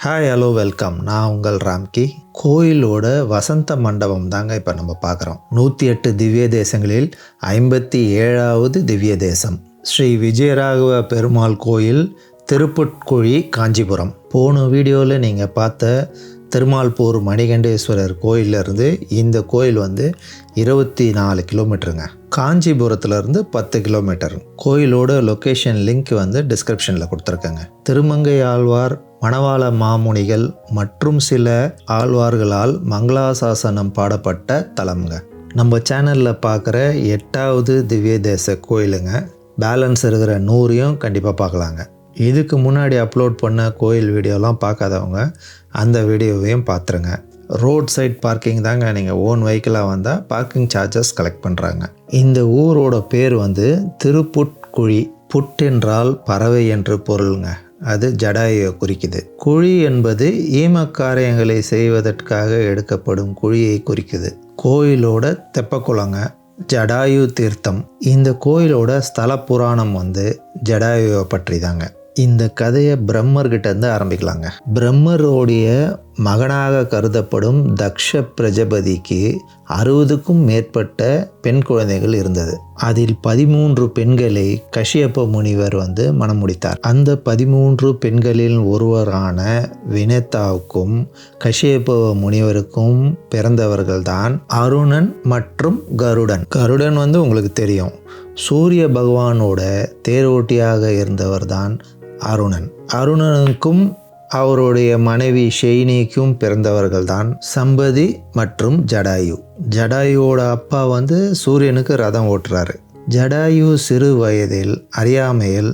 Hi hello welcome. நான் உங்கள் ராம்கி. கோயிலோட வசந்த மண்டபம் தாங்க இப்போ நம்ம பார்க்குறோம். 108 திவ்ய தேசங்களில் 57வது திவ்ய தேசம் ஸ்ரீ விஜயராகவ பெருமாள் கோயில், திருப்புட்குழி, காஞ்சிபுரம். போன வீடியோவில் நீங்கள் பார்த்த திருமால்பூர் மணிகண்டேஸ்வரர் கோயிலிருந்து இந்த கோயில் 24 கிலோமீட்டருங்க. காஞ்சிபுரத்துலேருந்து 10 கிலோமீட்டர். கோயிலோட லொக்கேஷன் லிங்க் டிஸ்கிரிப்ஷனில் கொடுத்துருக்கேங்க. திருமங்கை ஆழ்வார், மணவாள மாமுனிகள் மற்றும் சில ஆழ்வார்களால் மங்களாசாசனம் பாடப்பட்ட தலம்ங்க. நம்ம சேனலில் பார்க்குற 8வது திவ்ய தேச கோயிலுங்க. பேலன்ஸ் இருக்கிற 100ஐயும் கண்டிப்பாக பார்க்கலாங்க. இதுக்கு முன்னாடி அப்லோட் பண்ண கோயில் வீடியோலாம் பார்க்காதவங்க அந்த வீடியோவையும் பார்த்துருங்க. ரோட் சைட் பார்க்கிங் தாங்க. நீங்கள் ஓன் வெஹிக்கிளாக வந்தால் பார்க்கிங் சார்ஜஸ் கலெக்ட் பண்ணுறாங்க. இந்த ஊரோட பேர் திருப்புட்குழி. புட் என்றால் பறவை என்று பொருளுங்க. அது ஜடாயுவை குறிக்குது. குழி என்பது ஈமக்காரியங்களை செய்வதற்காக எடுக்கப்படும் குழியை குறிக்குது. கோயிலோட தெப்பக்குளங்க ஜடாயு தீர்த்தம். இந்த கோயிலோட ஸ்தல புராணம் ஜடாயுவை பற்றி தாங்க. இந்த கதையை பிரம்மர்கிட்டேருந்து ஆரம்பிக்கலாங்க. பிரம்மரோடைய மகனாக கருதப்படும் தக்ஷ பிரஜபதிக்கு 60க்கும் மேற்பட்ட பெண் குழந்தைகள் இருந்தது. அதில் 13 பெண்களை கஷ்யப முனிவர் மணம் முடித்தார். அந்த 13 பெண்களில் ஒருவரான வினதாவுக்கும் கஷ்யப முனிவருக்கும் பிறந்தவர்கள்தான் அருணன் மற்றும் கருடன். கருடன் உங்களுக்கு தெரியும், சூரிய பகவானோட தேரோட்டியாக இருந்தவர் தான் அருணன். அருணனுக்கும் அவருடைய மனைவி ஷெய்னிக்கும் பிறந்தவர்கள் தான் சம்பதி மற்றும் ஜடாயு. ஜடாயுவோட அப்பா சூரியனுக்கு ரதம் ஓட்டுறாரு. ஜடாயு சிறு வயதில் அறியாமையில்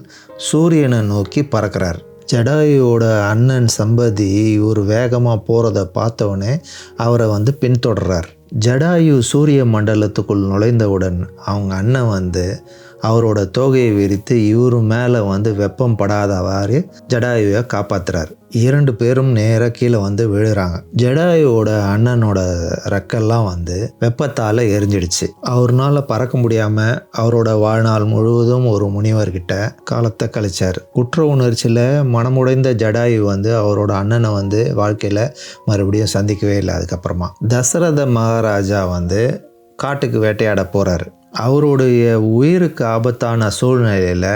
சூரியனை நோக்கி பறக்கிறார். ஜடாயுவோட அண்ணன் சம்பதி இவர் வேகமாக போகிறத பார்த்தவொடனே அவரை பின்தொடர்றார். ஜடாயு சூரிய மண்டலத்துக்குள் நுழைந்தவுடன் அவங்க அண்ணன் அவரோட தோகையை விரித்து இவரு மேலே வெப்பம் படாதவாறு ஜடாயுவை காப்பாற்றுறார். 2 பேரும் நேராக கீழே விழுறாங்க. ஜடாயுவோட அண்ணனோட ரெக்கெல்லாம் வெப்பத்தால் எரிஞ்சிடுச்சு. அவர்னால பறக்க முடியாமல் அவரோட வாழ்நாள் முழுவதும் ஒரு முனிவர்கிட்ட காலத்தை கழிச்சார். குற்ற உணர்ச்சியில் மனமுடைந்த ஜடாயு அவரோட அண்ணனை வாழ்க்கையில் மறுபடியும் சந்திக்கவே இல்லை. அதுக்கப்புறமா தசரத மகாராஜா காட்டுக்கு வேட்டையாட போகிறாரு. அவருடைய உயிருக்கு ஆபத்தான சூழ்நிலையில்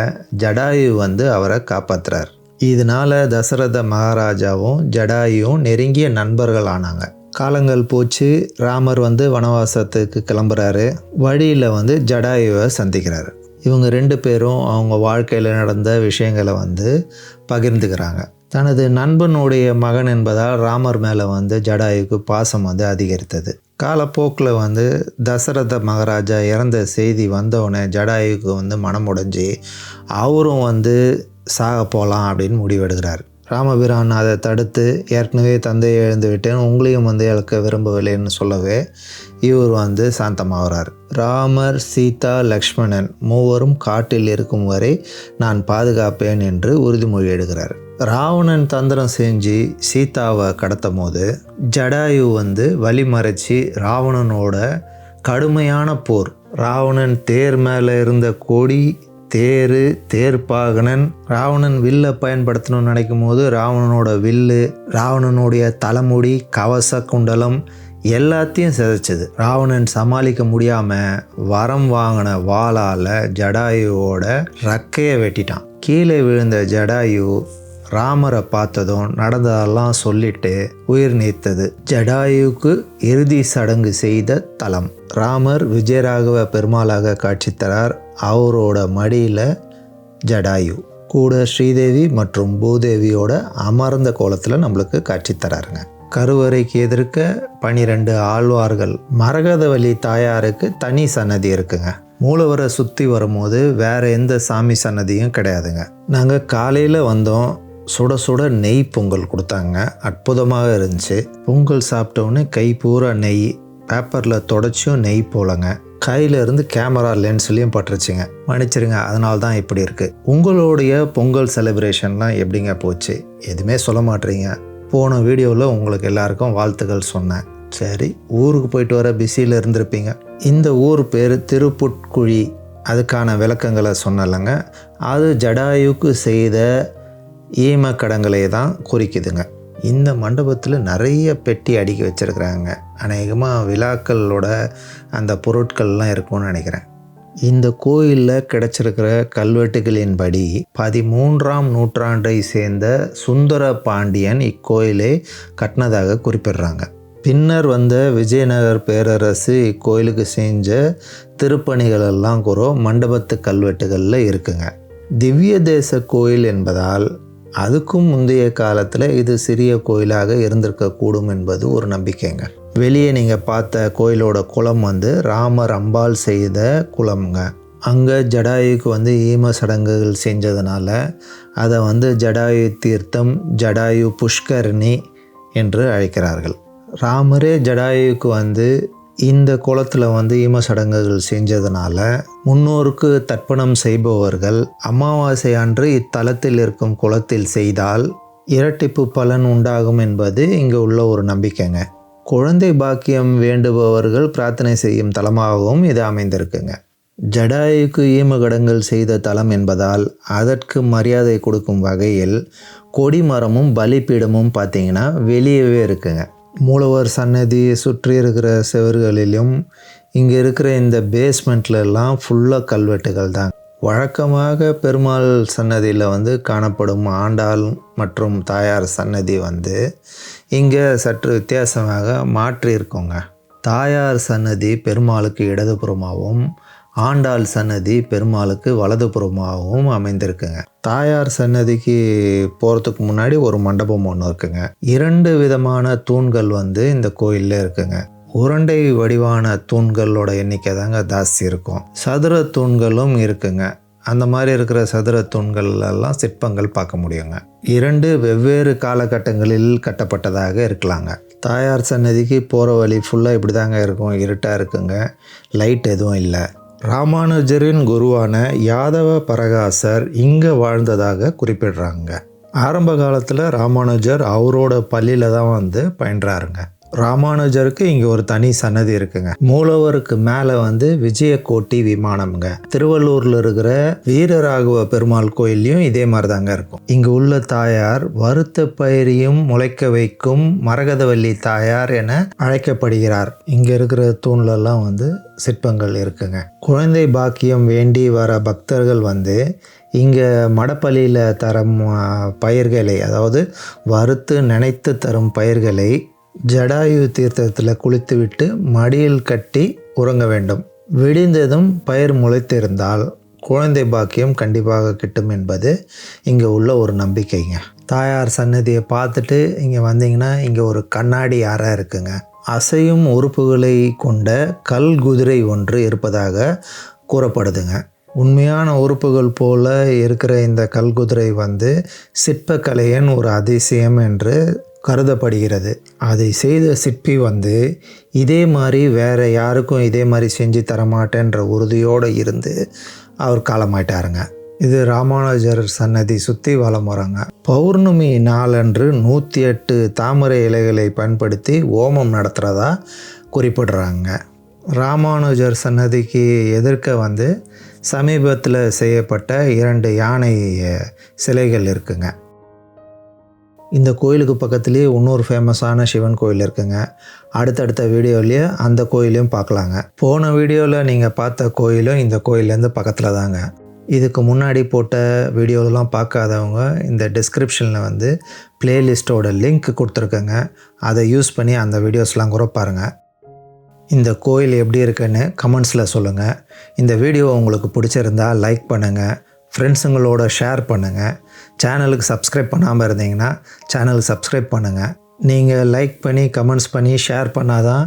ஜடாயு அவரை காப்பாற்றுறார். இதனால் தசரத மகாராஜாவும் ஜடாயுவும் நெருங்கிய நண்பர்கள் ஆனாங்க. காலங்கள் போச்சு. ராமர் வனவாசத்துக்கு கிளம்புறாரு. வழியில் ஜடாயுவை சந்திக்கிறாரு. இவங்க 2 பேரும் அவங்க வாழ்க்கையில் நடந்த விஷயங்களை பகிர்ந்துக்கிறாங்க. தனது நண்பனுடைய மகன் என்பதால் ராமர் மேலே ஜடாயுக்கு பாசம் அதிகரித்தது. காலப்போக்கில் தசரத மகாராஜா இறந்த செய்தி வந்தவுடனே ஜடாயுக்கு மனம் உடைஞ்சி அவரும் சாக போகலாம் அப்படின்னு முடிவெடுக்கிறார். ராமபிரான் அதை தடுத்து, ஏற்கனவே தந்தையை இழந்து விட்டேன், உங்களையும் இழக்க விரும்பவில்லைன்னு சொல்லவே இவர் சாந்தமாகிறார். ராமர், சீதா, லக்ஷ்மணன் மூவரும் காட்டில் இருக்கும் வரை நான் பாதுகாப்பேன் என்று உறுதிமொழி எடுக்கிறார். ராவணன் தந்திரம் செஞ்சு சீதாவை கடத்தும் போது ஜடாயு வழிமறைச்சி ராவணனோட கடுமையான போர். ராவணன் தேர் மேலே இருந்த கொடி, தேர்ப்பாகனன் ராவணன் வில்லை பயன்படுத்தணும்னு நினைக்கும் போது ராவணனோட வில்லு, ராவணனுடைய தலைமுடி, கவச குண்டலம் எல்லாத்தையும் சிதைச்சது. ராவணன் சமாளிக்க முடியாமல் வரம் வாங்கின வாளால் ஜடாயுவோட ரக்கையை வெட்டிட்டான். கீழே விழுந்த ஜடாயு ராமரை பார்த்ததும் நடந்ததெல்லாம் சொல்லிட்டு உயிர் நீத்தது. ஜடாயுக்கு இறுதி சடங்கு செய்த தலம். ராமர் விஜயராகவ பெருமாளாக காட்சி தரார். அவரோட மடியில் ஜடாயு கூட ஸ்ரீதேவி மற்றும் பூதேவியோட அமர்ந்த கோலத்தில் நம்மளுக்கு காட்சி தராருங்க. கருவறைக்கு எதிர்க்க 12 ஆழ்வார்கள். மரகதவள்ளி தாயாருக்கு தனி சன்னதி இருக்குங்க. மூலவரை சுற்றி வரும்போது வேற எந்த சாமி சன்னதியும் கிடையாதுங்க. நாங்கள் காலையில் வந்தோம். சுட சுட நெய் பொங்கல் கொடுத்தாங்க. அற்புதமாக இருந்துச்சு. பொங்கல் சாப்பிட்டோன்னே கை பூரா நெய். பேப்பரில் தொடச்சும் நெய் போலங்க. கையிலேருந்து கேமரா லென்ஸ்லேயும் பட்டுருச்சுங்க. மன்னிச்சிருங்க, அதனால தான் இப்படி இருக்குது. உங்களுடைய பொங்கல் செலிப்ரேஷன்லாம் எப்படிங்க போச்சு? எதுவுமே சொல்ல மாட்டேறீங்க. போன வீடியோவில் உங்களுக்கு எல்லாருக்கும் வாழ்த்துக்கள் சொன்னேன். சரி, ஊருக்கு போயிட்டு வர பிஸியில் இருந்திருப்பீங்க. இந்த ஊர் பேர் திருப்புட்குழி. அதுக்கான விளக்கங்களை சொன்னலைங்க. அது ஜடாயுக்கு செய்த ஈமக்கடங்களை தான் குறிக்குதுங்க. இந்த மண்டபத்தில் நிறைய பெட்டி அடுக்கி வச்சுருக்குறாங்க. அநேகமாக விழாக்களோட அந்த பொருட்கள்லாம் இருக்கும்னு நினைக்கிறேன். இந்த கோயிலில் கிடைச்சிருக்கிற கல்வெட்டுகளின்படி 13ஆம் நூற்றாண்டை சேர்ந்த சுந்தர பாண்டியன் இக்கோயிலை கட்டினதாக குறிப்பிடுறாங்க. பின்னர் வந்த விஜயநகர் பேரரசு இக்கோயிலுக்கு செஞ்ச திருப்பணிகளெல்லாம் கூட மண்டபத்து கல்வெட்டுகளில் இருக்குங்க. திவ்ய தேச கோயில் என்பதால் அதுக்கும் முந்தைய காலத்தில் இது சிறிய கோயிலாக இருந்திருக்கக்கூடும் என்பது ஒரு நம்பிக்கைங்க. வெளியே நீங்கள் பார்த்த கோயிலோட குளம் ராமர் அம்பாள் செய்த குளம்ங்க. அங்கே ஜடாயுக்கு ஈம சடங்குகள் செஞ்சதுனால அதை ஜடாயு தீர்த்தம், ஜடாயு புஷ்கரணி என்று அழைக்கிறார்கள். ராமரே ஜடாயுக்கு இந்த குளத்தில் ஈம சடங்குகள் செஞ்சதுனால முன்னோருக்கு தர்ப்பணம் செய்பவர்கள் அமாவாசை அன்று இத்தலத்தில் இருக்கும் குளத்தில் செய்தால் இரட்டிப்பு பலன் உண்டாகும் என்பது இங்கே உள்ள ஒரு நம்பிக்கைங்க. குழந்தை பாக்கியம் வேண்டுபவர்கள் பிரார்த்தனை செய்யும் தலமாகவும் இது அமைந்திருக்குங்க. ஜடாயுக்கு ஈமகடங்கள் செய்த தலம் என்பதால் அதற்கு மரியாதை கொடுக்கும் வகையில் கொடிமரமும் பலிப்பீடமும் பார்த்திங்கன்னா வெளியவே இருக்குங்க. மூலவர் சன்னதி சுற்றி இருக்கிற செவர்களிலும் இங்கே இருக்கிற இந்த பேஸ்மெண்ட்லலாம் ஃபுல்லாக கல்வெட்டுகள் தான். வழக்கமாக பெருமாள் சன்னதியில் காணப்படும் ஆண்டாள் மற்றும் தாயார் சன்னதி இங்கே சற்று வித்தியாசமாக மாற்றியிருக்கோங்க. தாயார் சன்னதி பெருமாளுக்கு இடதுபுறமாகவும் ஆண்டாள் சன்னதி பெருமாளுக்கு வலதுபுறமாகவும் அமைந்திருக்குங்க. தாயார் சன்னதிக்கு போகிறதுக்கு முன்னாடி ஒரு மண்டபம் ஒன்று இருக்குங்க. 2 விதமான தூண்கள் இந்த கோயிலில் இருக்குங்க. உருண்டை வடிவான தூண்களோட எண்ணிக்கை தாங்க ஜாஸ்தி இருக்கும். சதுர தூண்களும் இருக்குங்க. அந்த மாதிரி இருக்கிற சதுர தூண்கள்லாம் சிற்பங்கள் பார்க்க முடியுங்க. 2 வெவ்வேறு காலகட்டங்களில் கட்டப்பட்டதாக இருக்கலாங்க. தாயார் சன்னதிக்கு போகிற வழி ஃபுல்லாக இப்படி தாங்க இருக்கும். இருட்டாக இருக்குங்க. லைட் எதுவும் இல்லை. ராமானுஜரின் குருவான யாதவ பரகாசர் இங்கே வாழ்ந்ததாக குறிப்பிடுறாங்க. ஆரம்ப காலத்தில் ராமானுஜர் அவரோட பள்ளியில் தான் பயின்றாருங்க. ராமானுஜருக்கு இங்கே ஒரு தனி சன்னதி இருக்குங்க. மூலவருக்கு மேலே விஜயகோட்டி விமானம்ங்க. திருவள்ளூரில் இருக்கிற வீரராகவ பெருமாள் கோயிலையும் இதே மாதிரி தாங்க இருக்கும். இங்கே உள்ள தாயார் வறுத்த பயிரையும் முளைக்க வைக்கும் மரகதவல்லி தாயார் என அழைக்கப்படுகிறார். இங்கே இருக்கிற தூண்லெல்லாம் சிற்பங்கள் இருக்குங்க. குழந்தை பாக்கியம் வேண்டி வர பக்தர்கள் இங்கே மடப்பள்ளியில் தரும் பயிர்களை, அதாவது வறுத்து நினைத்து தரும் பயிர்களை ஜடாயு தீர்த்தத்தில் குளித்துவிட்டு மடியில் கட்டி உறங்க வேண்டும். விடிந்ததும் பயிர் முளைத்திருந்தால் குழந்தை பாக்கியம் கண்டிப்பாக கிட்டும் என்பது இங்கே உள்ள ஒரு நம்பிக்கைங்க. தாயார் சன்னதியை பார்த்துட்டு இங்கே வந்தீங்கன்னா இங்கே ஒரு கண்ணாடி அறை இருக்குங்க. அசையும் உறுப்புகளை கொண்ட கல் குதிரை ஒன்று இருப்பதாக கூறப்படுதுங்க. உண்மையான உறுப்புகள் போல இருக்கிற இந்த கல்குதிரை சிற்பக்கலையின் ஒரு அதிசயம் என்று கருதப்படுகிறது. அதை செய்த சிற்பி இதே மாதிரி வேறு யாருக்கும் இதே மாதிரி செஞ்சு தரமாட்டேன்ற உறுதியோடு இருந்து அவர் காலமாயிட்டாருங்க. இது ராமானுஜர் சன்னதி சுற்றி வலம் வராங்க. பௌர்ணமி நாளன்று 108 தாமரை இலைகளை பயன்படுத்தி ஓமம் நடத்துகிறதா குறிப்பிடுறாங்க. ராமானுஜர் சன்னதிக்கு எதிர்க்க சமீபத்தில் செய்யப்பட்ட 2 யானை சிலைகள் இருக்குங்க. இந்த கோயிலுக்கு பக்கத்துலேயே இன்னொரு ஃபேமஸான சிவன் கோயில் இருக்குங்க. அடுத்தடுத்த வீடியோலேயே அந்த கோயிலையும் பார்க்கலாங்க. போன வீடியோவில் நீங்கள் பார்த்த கோயிலும் இந்த கோயிலேருந்து பக்கத்தில் தாங்க. இதுக்கு முன்னாடி போட்ட வீடியோலாம் பார்க்காதவங்க இந்த டிஸ்கிரிப்ஷனில் பிளேலிஸ்ட்டோட லிங்க் கொடுத்துருக்கேங்க. அதை யூஸ் பண்ணி அந்த வீடியோஸ்லாம் கூட பாருங்கள். இந்த கோயில் எப்படி இருக்குன்னு கமெண்ட்ஸில் சொல்லுங்கள். இந்த வீடியோ உங்களுக்கு பிடிச்சிருந்தா லைக் பண்ணுங்கள், ஃப்ரெண்ட்ஸுங்களோட ஷேர் பண்ணுங்கள். சேனலுக்கு சப்ஸ்கிரைப் பண்ணாமல் இருந்தீங்கன்னா சேனலுக்கு சப்ஸ்கிரைப் பண்ணுங்கள். நீங்கள் லைக் பண்ணி கமெண்ட்ஸ் பண்ணி ஷேர் பண்ணால் தான்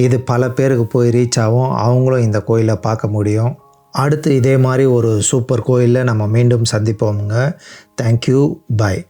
இது பல பேருக்கு போய் ரீச் ஆகும். அவங்களும் இந்த கோயிலை பார்க்க முடியும். அடுத்து இதே மாதிரி ஒரு சூப்பர் கோயிலில் நம்ம மீண்டும் சந்திப்போமுங்க. தேங்க்யூ. பாய்.